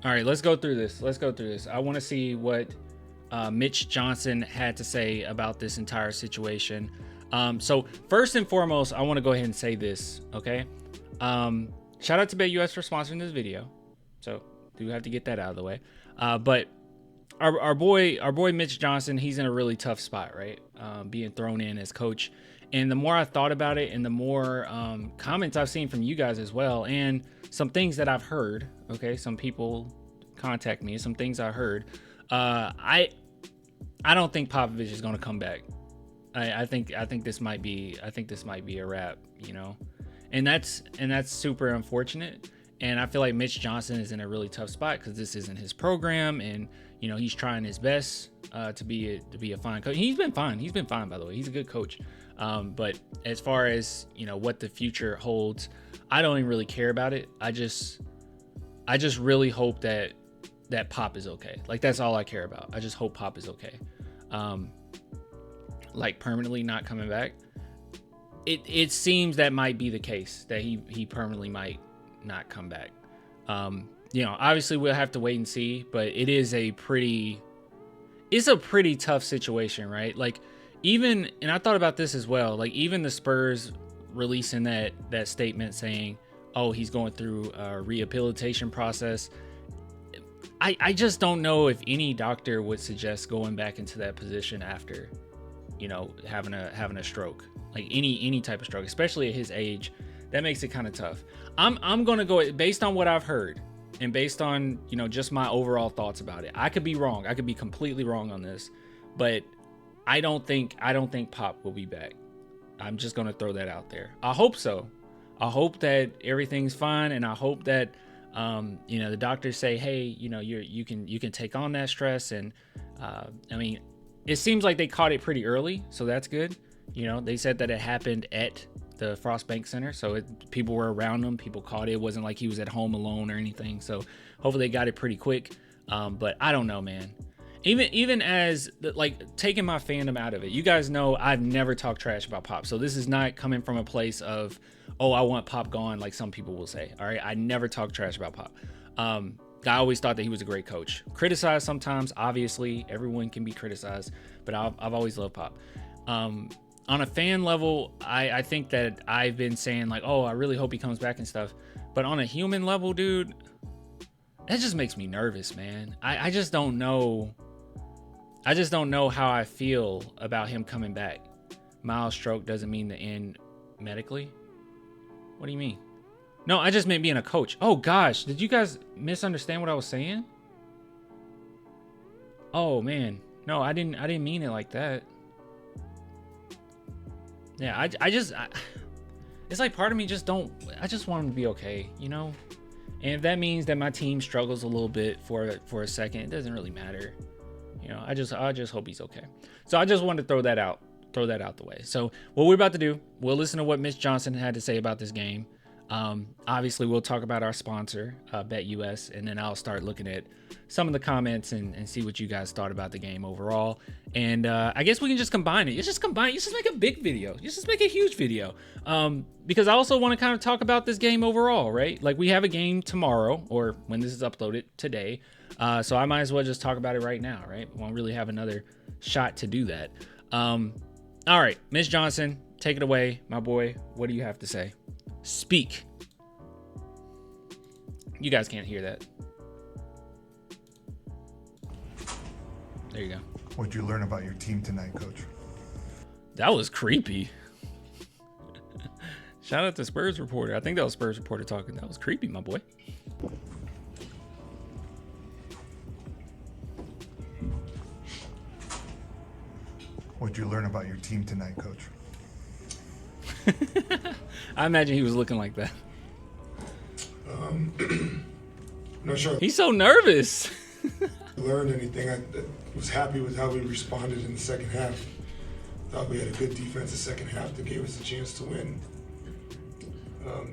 All right, let's go through this. I want to see what Mitch Johnson had to say about this entire situation. So first and foremost, I want to go ahead and say this, okay? Shout out to BetUS for sponsoring this video. So do have to get that out of the way. But our boy Mitch Johnson, he's in a really tough spot, right? Being thrown in as coach. And the more I thought about it and the more comments I've seen from you guys as well, and some things that I've heard, okay, some people contact me, some things I heard, I don't think Popovich is going to come back. I think this might be a wrap, you know, and that's super unfortunate. And I feel like Mitch Johnson is in a really tough spot because this isn't his program, and you know he's trying his best to be a fine coach. He's been fine, by the way. He's a good coach. But as far as you know what the future holds, I don't even really care about it. I just really hope that Pop is okay. Like that's all I care about. I just hope Pop is okay. Like permanently not coming back. It seems that might be the case, that he permanently might not come back. You know, obviously we'll have to wait and see, but it's a pretty tough situation, right? Like even, and I thought about this as well, like even the Spurs releasing that statement saying, oh, he's going through a rehabilitation process. I just don't know if any doctor would suggest going back into that position after, you know, having a stroke, like any type of stroke, especially at his age. That makes it kind of tough. I'm going to go based on what I've heard and based on, you know, just my overall thoughts about it. I could be wrong. I could be completely wrong on this, but I don't think Pop will be back. I'm just going to throw that out there. I hope so. I hope that everything's fine, and I hope that you know, the doctors say, hey, you know, you can take on that stress. And I mean, it seems like they caught it pretty early, so that's good. You know, they said that it happened at the Frost Bank Center, so people were around him, people caught it. It wasn't like he was at home alone or anything, so hopefully they got it pretty quick. But I don't know, man. Even as like taking my fandom out of it, you guys know I've never talked trash about Pop, so this is not coming from a place of, oh, I want Pop gone, like some people will say. All right, I never talk trash about Pop. I always thought that he was a great coach. Criticized sometimes, obviously, everyone can be criticized, but I've always loved Pop. On a fan level, I think that I've been saying like, oh, I really hope he comes back and stuff. But on a human level, dude, that just makes me nervous, man. I just don't know. I just don't know how I feel about him coming back. Mild stroke doesn't mean the end medically. What do you mean? No, I just meant being a coach. Oh gosh, did you guys misunderstand what I was saying? Oh man, no, I didn't mean it like that. Yeah, it's like part of me I just want him to be okay, you know? And if that means that my team struggles a little bit for a second, it doesn't really matter. You know, I just hope he's okay. So I just wanted to throw that out the way. So what we're about to do, we'll listen to what Mitch Johnson had to say about this game. Obviously we'll talk about our sponsor, BetUS, and then I'll start looking at some of the comments and see what you guys thought about the game overall. And I guess we can just combine it. You just make a big video. You just make a huge video. Because I also want to kind of talk about this game overall, right? Like we have a game tomorrow, or when this is uploaded today. So I might as well just talk about it right now, right? We won't really have another shot to do that. All right, Mitch Johnson, take it away, my boy. What do you have to say? Speak. You guys can't hear that. There you go. What'd you learn about your team tonight, Coach? That was creepy. Shout out to Spurs Reporter. I think that was Spurs Reporter talking. That was creepy, my boy. What'd you learn about your team tonight, Coach? I imagine he was looking like that. Not sure He's so nervous. I learned anything. I was happy with how we responded in the second half. Thought we had a good defense the second half that gave us a chance to win.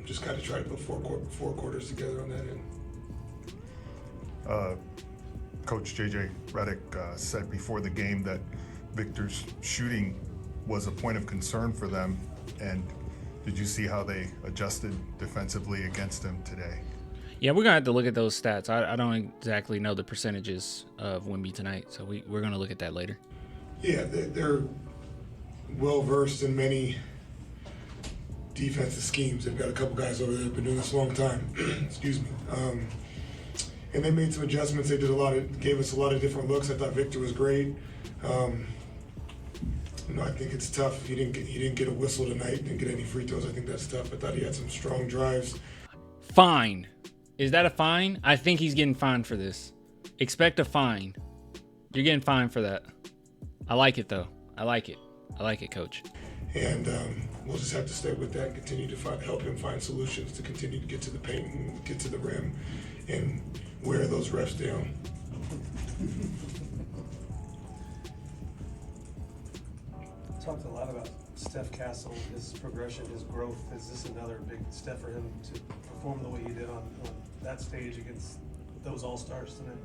Just got to try to put four quarters together on that end. Coach JJ Redick said before the game that Victor's shooting was a point of concern for them. And did you see how they adjusted defensively against him today? Yeah, we're gonna have to look at those stats. I don't exactly know the percentages of Wemby tonight, so we're gonna look at that later. Yeah, they're well versed in many defensive schemes. They've got a couple guys over there that have been doing this a long time. Excuse me. And they made some adjustments. They gave us a lot of different looks. I thought Victor was great. I think it's tough. He didn't get a whistle tonight. Didn't get any free throws. I think that's tough. I thought he had some strong drives. Fine. Is that a fine? I think he's getting fined for this. Expect a fine. You're getting fined for that. I like it though. I like it, Coach. And we'll just have to stay with that and continue to help him find solutions to continue to get to the paint and get to the rim and wear those refs down. Talked a lot about Steph Castle, his progression, his growth. Is this another big step for him to perform the way he did on that stage against those All-Stars tonight?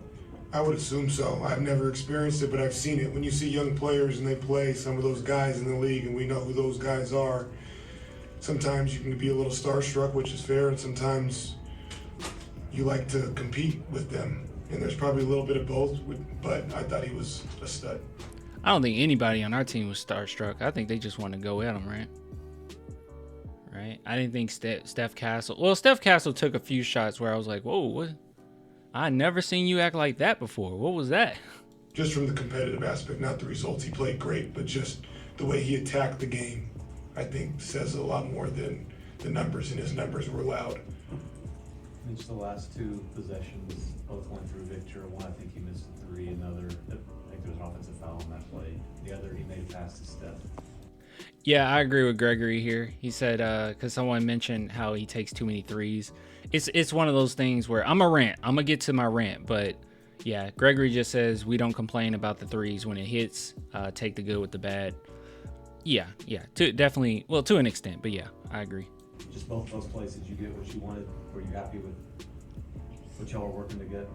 I would assume so. I've never experienced it, but I've seen it. When you see young players and they play some of those guys in the league, and we know who those guys are, sometimes you can be a little starstruck, which is fair, and sometimes you like to compete with them. And there's probably a little bit of both, but I thought he was a stud. I don't think anybody on our team was starstruck. I think they just want to go at him, right? Right? I didn't think Steph Castle. Well, Steph Castle took a few shots where I was like, whoa, what? I never seen you act like that before. What was that? Just from the competitive aspect, not the results. He played great, but just the way he attacked the game, I think, says a lot more than the numbers, and his numbers were loud. Each the last two possessions both went through Victor. One, I think he missed a three. Another, I think there was an offensive foul on that play. The other, he made a pass to Steph. Yeah, I agree with Gregory here. He said, because someone mentioned how he takes too many threes. It's one of those things where I'm going to get to my rant, but yeah, Gregory just says we don't complain about the threes when it hits, take the good with the bad. Yeah, definitely. Well, to an extent, but yeah, I agree. Just both those plays, did you get what you wanted? Were you happy with what y'all were working to get?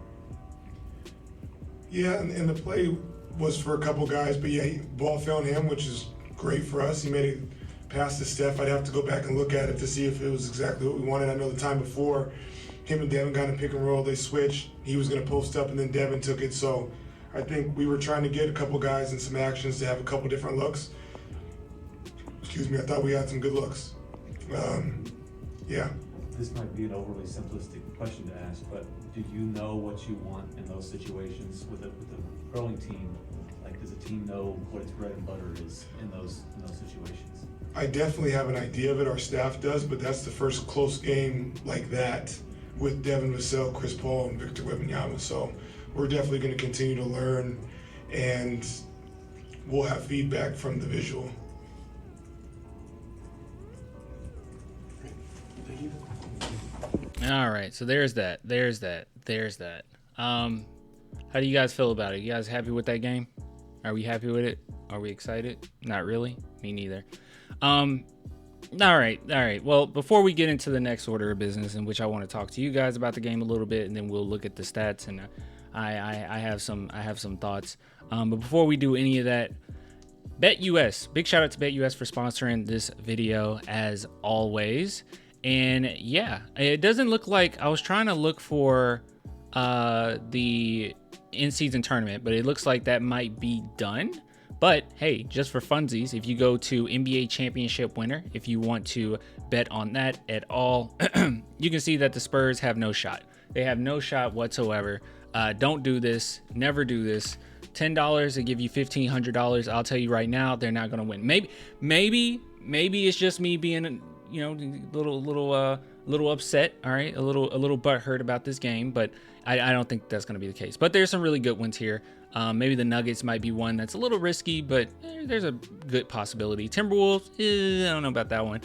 Yeah, and the play was for a couple guys, but yeah, ball found him, which is great for us. He made a pass to Steph. I'd have to go back and look at it to see if it was exactly what we wanted. I know the time before, him and Devin got in pick and roll. They switched. He was going to post up, and then Devin took it. So I think we were trying to get a couple guys in some actions to have a couple different looks. Excuse me, I thought we had some good looks. Yeah. This might be an overly simplistic question to ask, but do you know what you want in those situations with a growing team? Like, does a team know what its bread and butter is in those situations? I definitely have an idea of it. Our staff does, but that's the first close game like that with Devin Vassell, Chris Paul, and Victor Wembanyama. So we're definitely going to continue to learn, and we'll have feedback from the visual. All right, so there's that. How do you guys feel about it? You guys happy with that game? Are we happy with it? Are we excited? Not really. Me neither. All right. Well, before we get into the next order of business, in which I want to talk to you guys about the game a little bit, and then we'll look at the stats, and I have some thoughts. But before we do any of that, BetUS. Big shout out to BetUS for sponsoring this video as always. And yeah, it doesn't look like I was trying to look for the in-season tournament, but it looks like that might be done. But hey, just for funsies, if you go to NBA championship winner, if you want to bet on that at all, you can see that the Spurs have no shot. They have no shot whatsoever. Don't do this. Never do this. $10 to give you $1,500. I'll tell you right now, they're not going to win. Maybe it's just me being, little upset. All right, a little butthurt about this game, but I don't think that's going to be the case. But there's some really good ones here. Maybe the Nuggets might be one that's a little risky, but there's a good possibility. Timberwolves, I don't know about that one.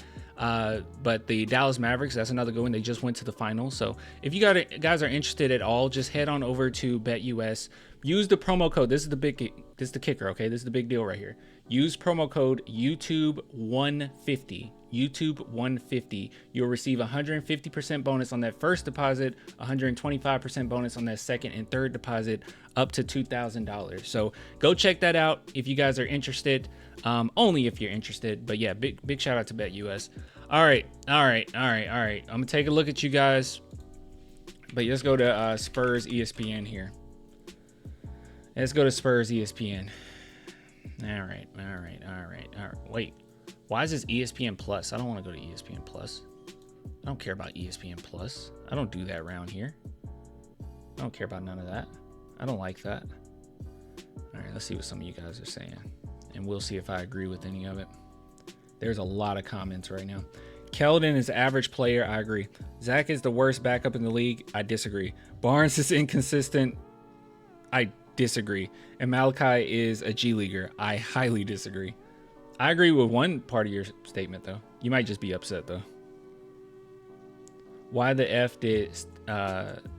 But the Dallas Mavericks, that's another good one. They just went to the finals. So if you guys are interested at all, just head on over to BetUS. Use the promo code. This is the kicker, okay? This is the big deal right here. Use promo code YouTube150. YouTube150. You'll receive 150% bonus on that first deposit, 125% bonus on that second and third deposit, up to $2,000. So go check that out if you guys are interested. Only if you're interested. But yeah, big shout out to BetUS. All right. I'm gonna take a look at you guys. But let's go to Spurs ESPN here. Let's go to Spurs ESPN. All right. Wait, why is this ESPN Plus? I don't want to go to ESPN Plus. I don't care about ESPN Plus. I don't do that around here. I don't care about none of that. I don't like that. All right, let's see what some of you guys are saying. And we'll see if I agree with any of it. There's a lot of comments right now. Keldon is average player. I agree. Zach is the worst backup in the league. I disagree. Barnes is inconsistent. I disagree. And Malachi is a G leaguer. I highly disagree. I agree with one part of your statement, though. You might just be upset, though. Why the F did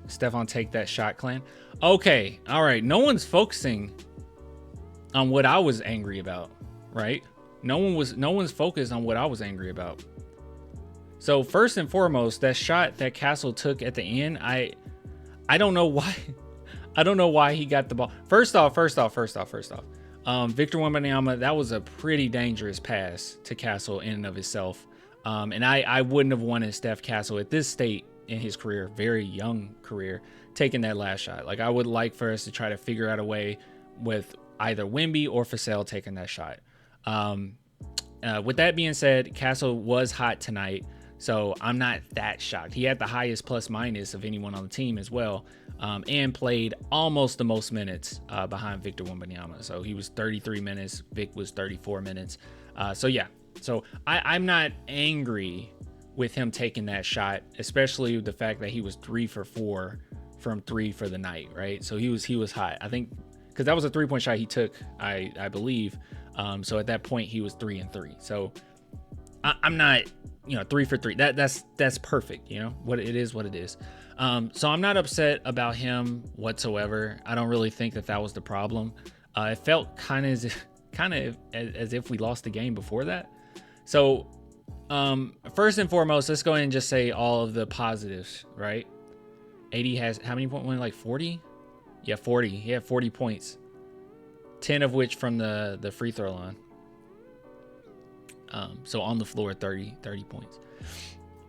Stefan take that shot, Clan? Okay, all right. No one's focusing on what I was angry about, right? No one's focused on what I was angry about. So first and foremost, that shot that Castle took at the end, I don't know why. I don't know why he got the ball. First off. Victor Wembanyama, that was a pretty dangerous pass to Castle in and of itself. And I wouldn't have wanted Steph Castle at this state in his career, very young career, taking that last shot. Like, I would like for us to try to figure out a way with either Wemby or Vassell taking that shot. With that being said, Castle was hot tonight, so I'm not that shocked. He had the highest plus minus of anyone on the team as well, and played almost the most minutes behind Victor Wembanyama. So he was 33 minutes. Vic was 34 minutes. So yeah. So I'm not angry with him taking that shot, especially the fact that he was 3 for 4 from 3 for the night, right? So he was hot. I think because that was a 3-point shot he took, I believe. So at that point he was 3 and 3. So I'm not, 3 for 3. That's perfect. What it is. So I'm not upset about him whatsoever. I don't really think that was the problem. It felt kind of as if we lost the game before that. So, first and foremost, let's go ahead and just say all of the positives, right? AD has how many points? Like 40? Yeah, 40. He had 40 points. 10 of which from the free throw line. So on the floor, 30 points.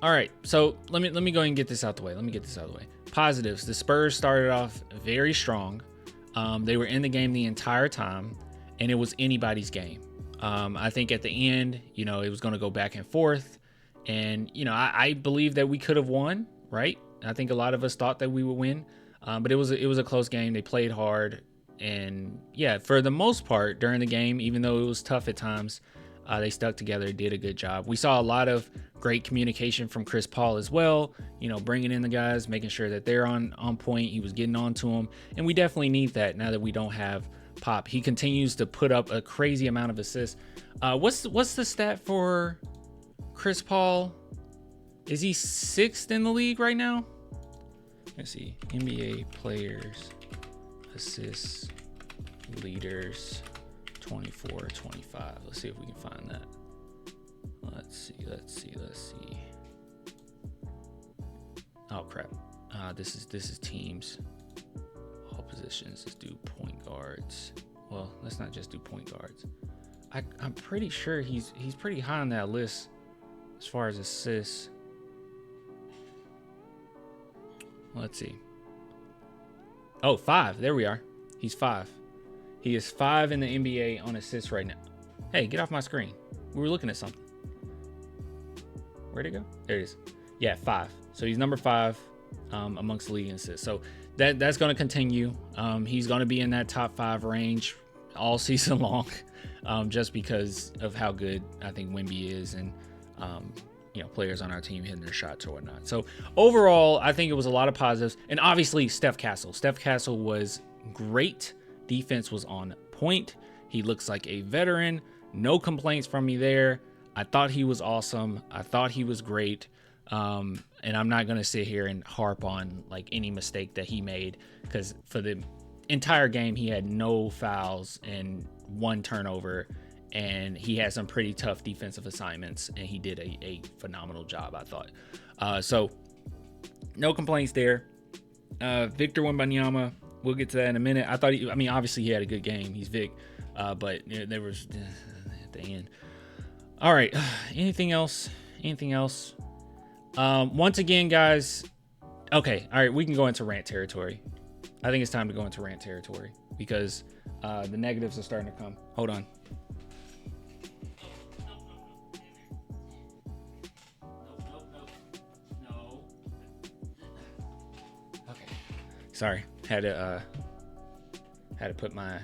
All right, so let me go ahead and get this out the way. Positives. The Spurs started off very strong. They were in the game the entire time, and it was anybody's game. I think at the end, it was going to go back and forth. And, I believe that we could have won, right? I think a lot of us thought that we would win. But it was a close game. They played hard. And, yeah, for the most part during the game, even though it was tough at times, they stuck together, did a good job. We saw a lot of great communication from Chris Paul as well, bringing in the guys, making sure that they're on point. He was getting on to them. And we definitely need that now that we don't have Pop. He continues to put up a crazy amount of assists. What's the stat for Chris Paul? Is he 6th in the league right now? Let's see. NBA players, assists, leaders, 24-25. Let's see if we can find that. Let's see. Oh crap. This is teams. All positions. Let's do point guards. Well, let's not just do point guards. I'm pretty sure he's pretty high on that list as far as assists. Let's see. Oh, 5. There we are. He's 5. He is 5 in the NBA on assists right now. Hey, get off my screen. We were looking at something. Where'd it go? There it is. Yeah, 5. So he's number 5 amongst the league in assists. So that's going to continue. He's going to be in that top 5 range all season long, just because of how good I think Wemby is, and players on our team hitting their shots or whatnot. So overall, I think it was a lot of positives, and obviously Steph Castle. Steph Castle was great. Defense was on point. He looks like a veteran. No complaints from me there. I thought he was awesome. I thought he was great. And I'm not going to sit here and harp on like any mistake that he made, because for the entire game, he had no fouls and 1 turnover, and he had some pretty tough defensive assignments, and he did a phenomenal job, I thought. So no complaints there. Victor Wembanyama, we'll get to that in a minute. Obviously he had a good game. He's Vic, but there was at the end. All right. Anything else? Once again, guys, Okay, all right, we can go into rant territory. I think it's time to go into rant territory because the negatives are starting to come. Hold on. Okay. Sorry, had to put my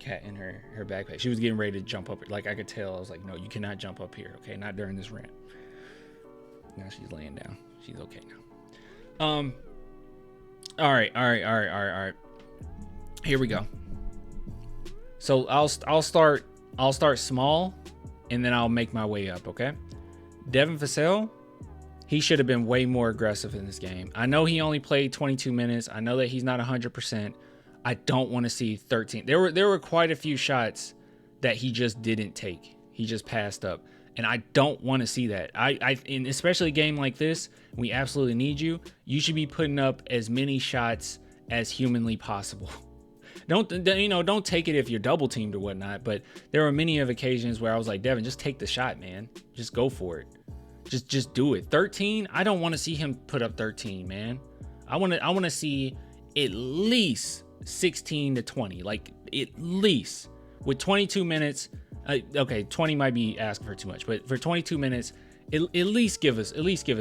cat in her backpack. She was getting ready to jump up. Like I could tell. I was like, no, you cannot jump up here. Okay, not during this rant. Now she's laying down. She's okay now. All right. Here we go. So I'll start small, and then I'll make my way up. Okay. Devin Vassell, he should have been way more aggressive in this game. I know he only played 22 minutes. I know that he's not 100%. I don't want to see 13. There were quite a few shots that he just didn't take. He just passed up. And I don't want to see that. And especially a game like this, we absolutely need you. You should be putting up as many shots as humanly possible. Don't take it if you're double teamed or whatnot. But there were many of occasions where I was like, Devin, just take the shot, man. Just go for it. Just do it. 13. I don't want to see him put up 13, man. I want to see at least 16 to 20, like at least with 22 minutes. Okay, 20 might be asking for too much, but for 22 minutes, at least give us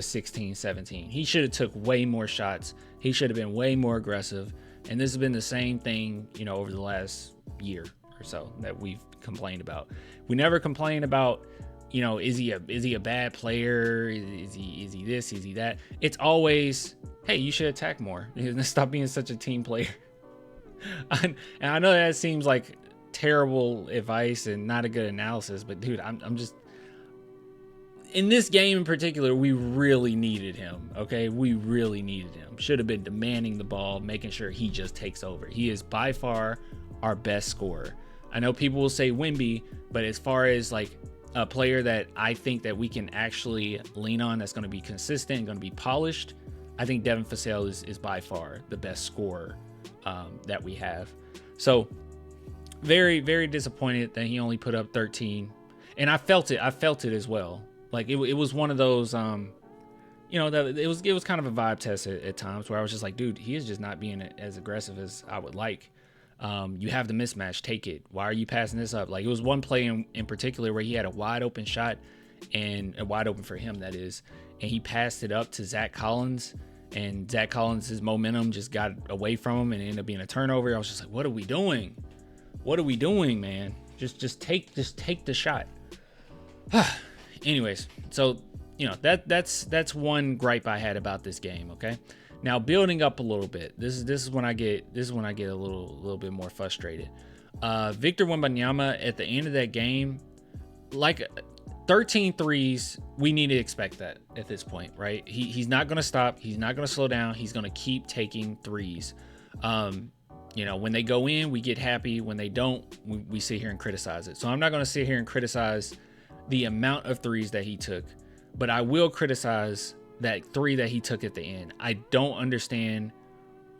16, 17. He should have took way more shots. He should have been way more aggressive. And this has been the same thing, over the last year or so that we've complained about. We never complain about, is he a bad player? Is he this? Is he that? It's always, hey, you should attack more. Stop being such a team player. And I know that seems like terrible advice and not a good analysis, but dude, I'm just, in this game in particular, we really needed him. Okay, we really needed him. Should have been demanding the ball, making sure he just takes over. He is by far our best scorer. I know people will say Wemby, but as far as like a player that I think that we can actually lean on, that's going to be consistent and going to be polished, I think Devin Vassell is by far the best scorer that we have. So very, very disappointed that he only put up 13, and I felt it as well. Like it was one of those, that it was kind of a vibe test at times where I was just like, dude, he is just not being as aggressive as I would like. You have the mismatch, take it. Why are you passing this up? Like it was one play in particular where he had a wide open shot, and wide open for him, that is, and he passed it up to Zach Collins, and Zach Collins' momentum just got away from him and it ended up being a turnover. I was just like, what are we doing? What are we doing, man? Just take the shot. Anyways, so that's one gripe I had about this game. Okay, now building up a little bit. This is when I get a little bit more frustrated. Victor Wembanyama at the end of that game, like 13 threes, we need to expect that at this point, right? He's not going to stop. He's not going to slow down. He's going to keep taking threes. When they go in, we get happy. When they don't, we sit here and criticize it. So I'm not going to sit here and criticize the amount of threes that he took, but I will criticize that three that he took at the end. I don't understand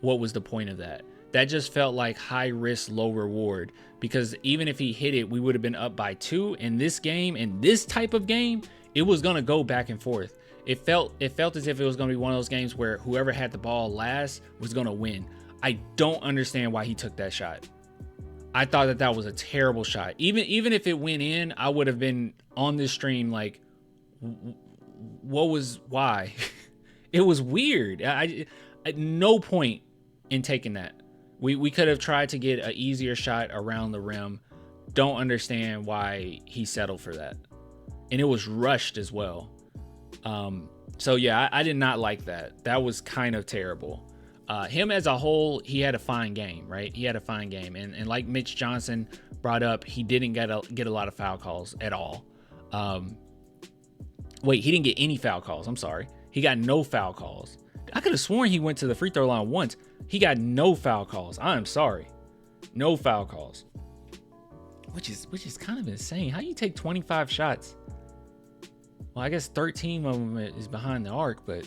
what was the point of that. That just felt like high risk, low reward, because even if he hit it, we would have been up by 2 in this game. In this type of game, it was going to go back and forth. It felt as if it was going to be one of those games where whoever had the ball last was going to win. I don't understand why he took that shot. I thought that was a terrible shot. Even if it went in, I would have been on this stream like, why? It was weird. I at no point in taking that. We could have tried to get an easier shot around the rim. Don't understand why he settled for that. And it was rushed as well. So yeah, I did not like that. That was kind of terrible. Him as a whole, he had a fine game, right? He had a fine game. And like Mitch Johnson brought up, he didn't get a lot of foul calls at all. He didn't get any foul calls. I'm sorry. He got no foul calls. I could have sworn he went to the free throw line once. He got no foul calls. I'm sorry. No foul calls. Which is kind of insane. How you take 25 shots? Well, I guess 13 of them is behind the arc, but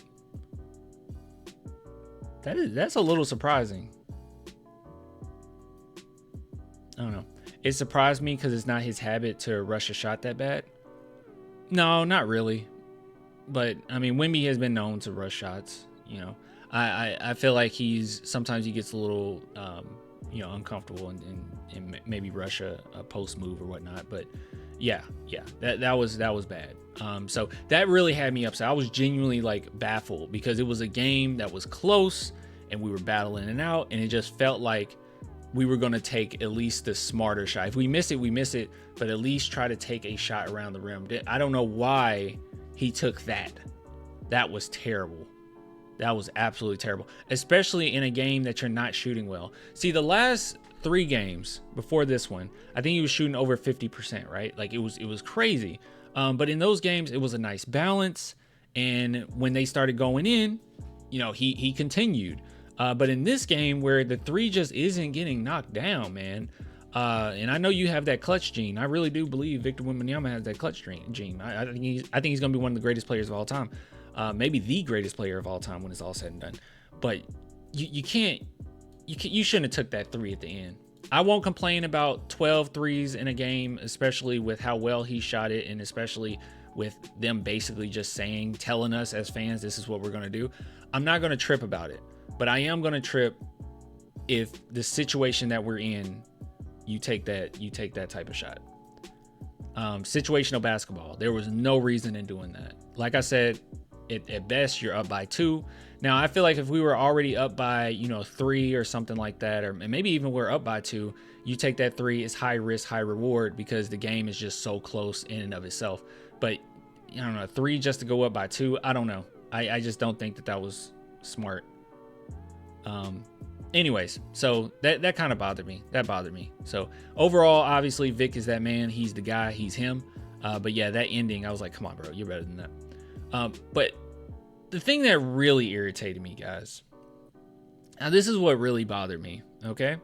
that's a little surprising. I don't know. It surprised me because it's not his habit to rush a shot that bad. No, not really. But I mean, Wemby has been known to rush shots. I feel like sometimes he gets a little uncomfortable and maybe rush a post move or whatnot. But yeah, that was bad. So that really had me upset. I was genuinely like baffled because it was a game that was close and we were battling it out, and it just felt like we were going to take at least the smarter shot. If we miss it, we miss it, but at least try to take a shot around the rim. I don't know why he took that. That was terrible. That was absolutely terrible, especially in a game that you're not shooting well. See, the last 3 games before this one, I think he was shooting over 50%, right? Like it was crazy. But in those games, it was a nice balance. And when they started going in, he continued. But in this game where the 3 just isn't getting knocked down, man. And I know you have that clutch gene. I really do believe Victor Wembanyama has that clutch gene. I think he's going to be one of the greatest players of all time. Maybe the greatest player of all time when it's all said and done. But you shouldn't have took that 3 at the end. I won't complain about 12 threes in a game, especially with how well he shot it, and especially with them basically just telling us as fans, this is what we're going to do. I'm not going to trip about it, but I am going to trip if the situation that we're in, you take that type of shot. Situational basketball. There was no reason in doing that. Like I said, at best, you're up by 2. Now, I feel like if we were already up by, 3 or something like that, or maybe even we're up by 2, you take that 3, it's high risk, high reward because the game is just so close in and of itself. But, I don't know, 3 just to go up by 2, I don't know. I just don't think that was smart. Anyways, so that kind of bothered me. That bothered me. So overall, obviously, Vic is that man. He's the guy. He's him. But yeah, that ending, I was like, come on, bro, you're better than that. But the thing that really irritated me, guys, now this is what really bothered me, okay?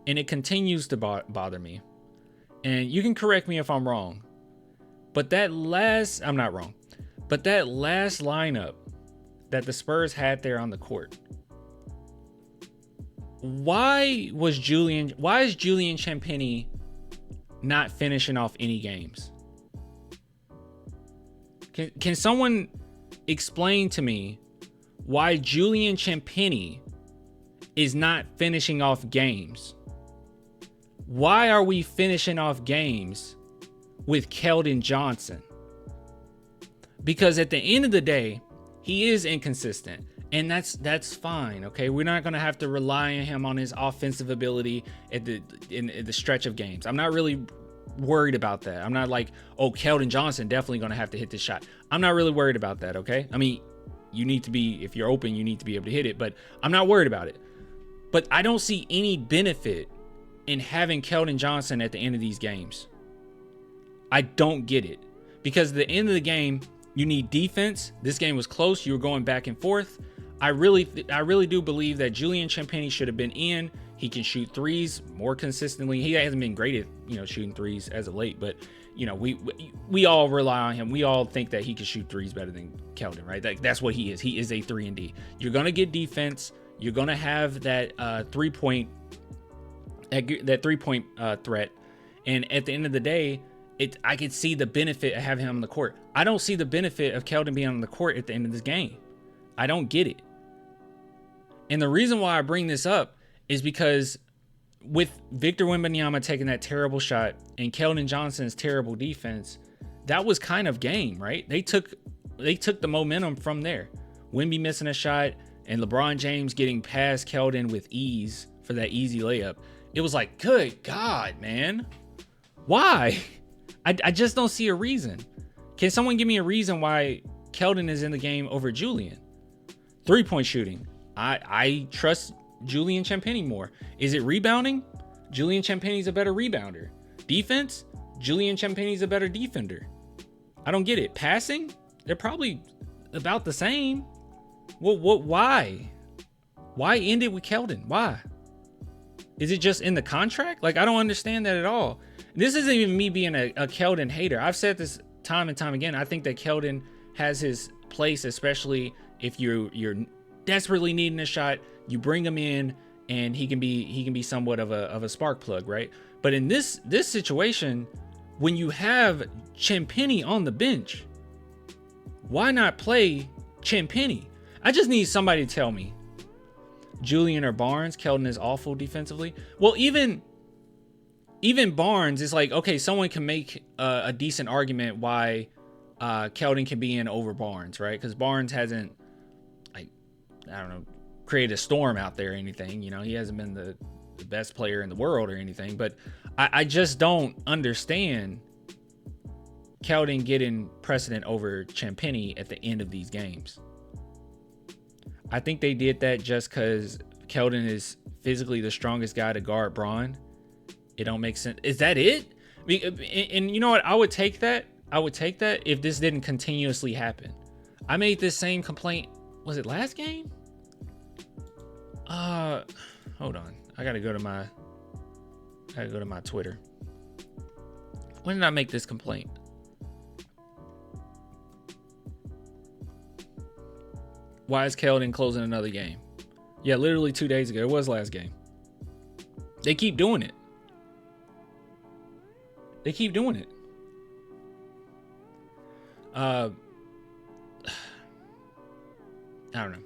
And it continues to bother me. And you can correct me if I'm wrong. But I'm not wrong. But that last lineup that the Spurs had there on the court, why is Julian Champagnie not finishing off any games? Can someone explain to me why Julian Champagnie is not finishing off games? Why are we finishing off games with Keldon Johnson? Because at the end of the day, he is inconsistent, and that's fine. Okay, we're not gonna have to rely on him on his offensive ability in the stretch of games. I'm not really worried about that. I'm not like, oh, Keldon Johnson definitely gonna have to hit this shot. I'm not really worried about that. Okay, I mean, you need to be, if you're open, you need to be able to hit it, but I'm not worried about it. But I don't see any benefit in having Keldon Johnson at the end of these games. I don't get it, because at the end of the game, you need defense. This game was close. You were going back and forth. I really do believe that Julian Champagnie should have been in. He can shoot threes more consistently. He hasn't been great at shooting threes as of late, but we all rely on him. We all think that he can shoot threes better than Keldon, right? That's what he is. He is a 3-and-D. You're gonna get defense. You're gonna have that 3-point threat, and at the end of the day, I could see the benefit of having him on the court. I don't see the benefit of Keldon being on the court at the end of this game. I don't get it. And the reason why I bring this up is because with Victor Wembanyama taking that terrible shot and Keldon Johnson's terrible defense, that was kind of game, right? They took the momentum from there. Wemby missing a shot and LeBron James getting past Keldon with ease for that easy layup. It was like, good God, man. Why? I just don't see a reason. Can someone give me a reason why Keldon is in the game over Julian? 3-point shooting. I trust Julian Champagnie more. Is it rebounding? Julian Champagnie's a better rebounder. Defense? Julian Champagnie's a better defender. I don't get it. Passing? They're probably about the same. Why? Why end it with Keldon? Why? Is it just in the contract? Like, I don't understand that at all. This isn't even me being a Keldon hater. I've said this time and time again. I think that Keldon has his place, especially if you're desperately needing a shot. You bring him in, and he can be somewhat of a spark plug, right? But in this situation, when you have Champagnie on the bench, why not play Champagnie? I just need somebody to tell me, Julian or Barnes. Keldon is awful defensively. Well, even Barnes is like, okay, someone can make a decent argument why Keldon can be in over Barnes, right? Because Barnes hasn't, like, I don't know, created a storm out there or anything. You know, he hasn't been the best player in the world or anything. But I just don't understand Keldon getting precedent over Champagnie at the end of these games. I think they did that just because Keldon is physically the strongest guy to guard Braun. It don't make sense. Is that it? And you know what? I would take that if this didn't continuously happen. I made this same complaint. Was it last game? Hold on. I gotta go to my Twitter. When did I make this complaint? Why is Keldon closing another game? Yeah, literally 2 days ago. It was last game. They keep doing it. They keep doing it. I don't know.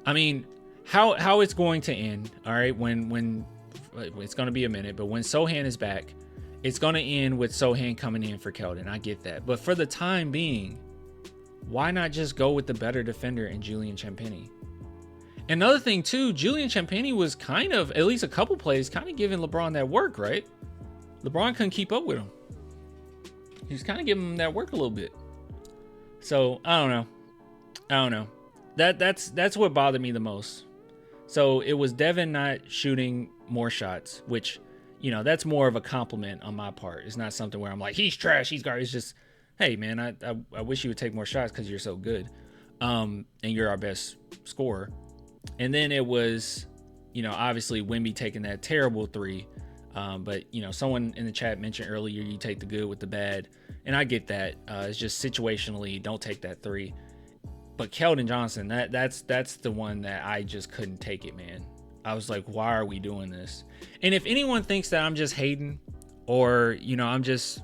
I mean, how it's going to end, all right, when it's going to be a minute, but when Sochan is back, it's going to end with Sochan coming in for Keldon. I get that. But for the time being, why not just go with the better defender in Julian Champagnie? Another thing, too, Julian Champagnie was kind of, at least a couple plays, kind of giving LeBron that work, right? LeBron couldn't keep up with him. He was kind of giving him that work a little bit. So, I don't know. That's what bothered me the most. So, it was Devin not shooting more shots, which, you know, that's more of a compliment on my part. It's not something where I'm like, he's trash, he's garbage. It's just, hey, man, I wish you would take more shots because you're so good. And you're our best scorer. And then it was, you know, obviously Wemby taking that terrible three. But, you know, someone in the chat mentioned earlier, you take the good with the bad. And I get that. It's just situationally, don't take that three. But Keldon Johnson, that's the one that I just couldn't take it, man. I was like, why are we doing this? And if anyone thinks that I'm just hating or, you know, I just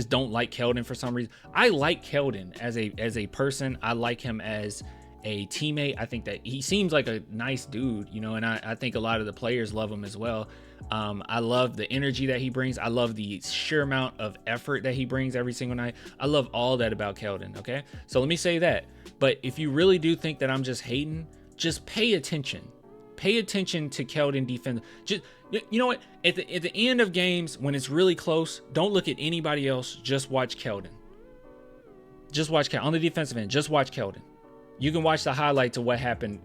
don't like Keldon for some reason. I like Keldon as a person. I like him as a teammate. I think that he seems like a nice dude, you know, and I think a lot of the players love him as well. I love the energy that he brings. I love the sheer amount of effort that he brings every single night. I love all that about Keldon, okay? So let me say that. But if you really do think that I'm just hating, just pay attention. Pay attention to Keldon defense. Just, you know what? At the end of games, when it's really close, don't look at anybody else. Just watch Keldon. Just watch Keldon. On the defensive end, just watch Keldon. You can watch the highlights of what happened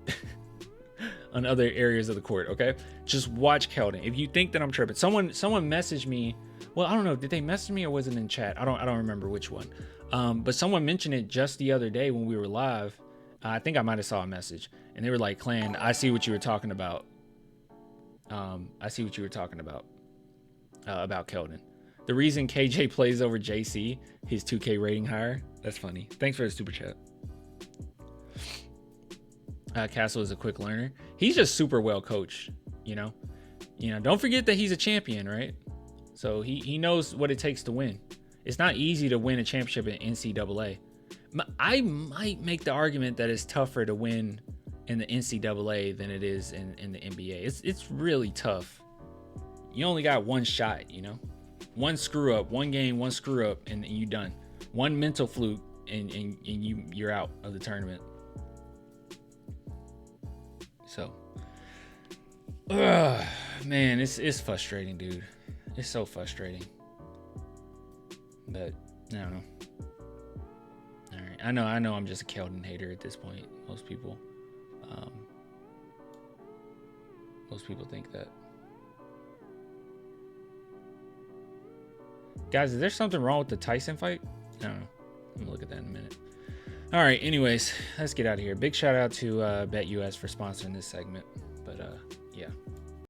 on other areas of the court, okay? Just watch Keldon. If you think that I'm tripping. Someone messaged me. Well, I don't know. Did they message me or was it in chat? I don't remember which one. But someone mentioned it just the other day when we were live. I think I might have saw a message. And they were like, Clan, I see what you were talking about. I see what you were talking about Keldon. The reason KJ plays over JC, his 2K rating higher. That's funny. Thanks for the super chat. Castle is a quick learner. He's just super well coached, you know. Don't forget that he's a champion, right? So he knows what it takes to win. It's not easy to win a championship in NCAA. I might make the argument that it's tougher to win in the NCAA than it is in the NBA. It's really tough. You only got one shot, you know. One screw up, one game, one screw up, and you done. One mental fluke, and you're out of the tournament. So, man, it's frustrating, dude. It's so frustrating. But I don't know. All right, I know. I'm just a Keldon hater at this point. Most people think that. Guys, is there something wrong with the Tyson fight? I don't know. I'm gonna look at that in a minute. All right, anyways, let's get out of here. Big shout out to BetUS for sponsoring this segment. But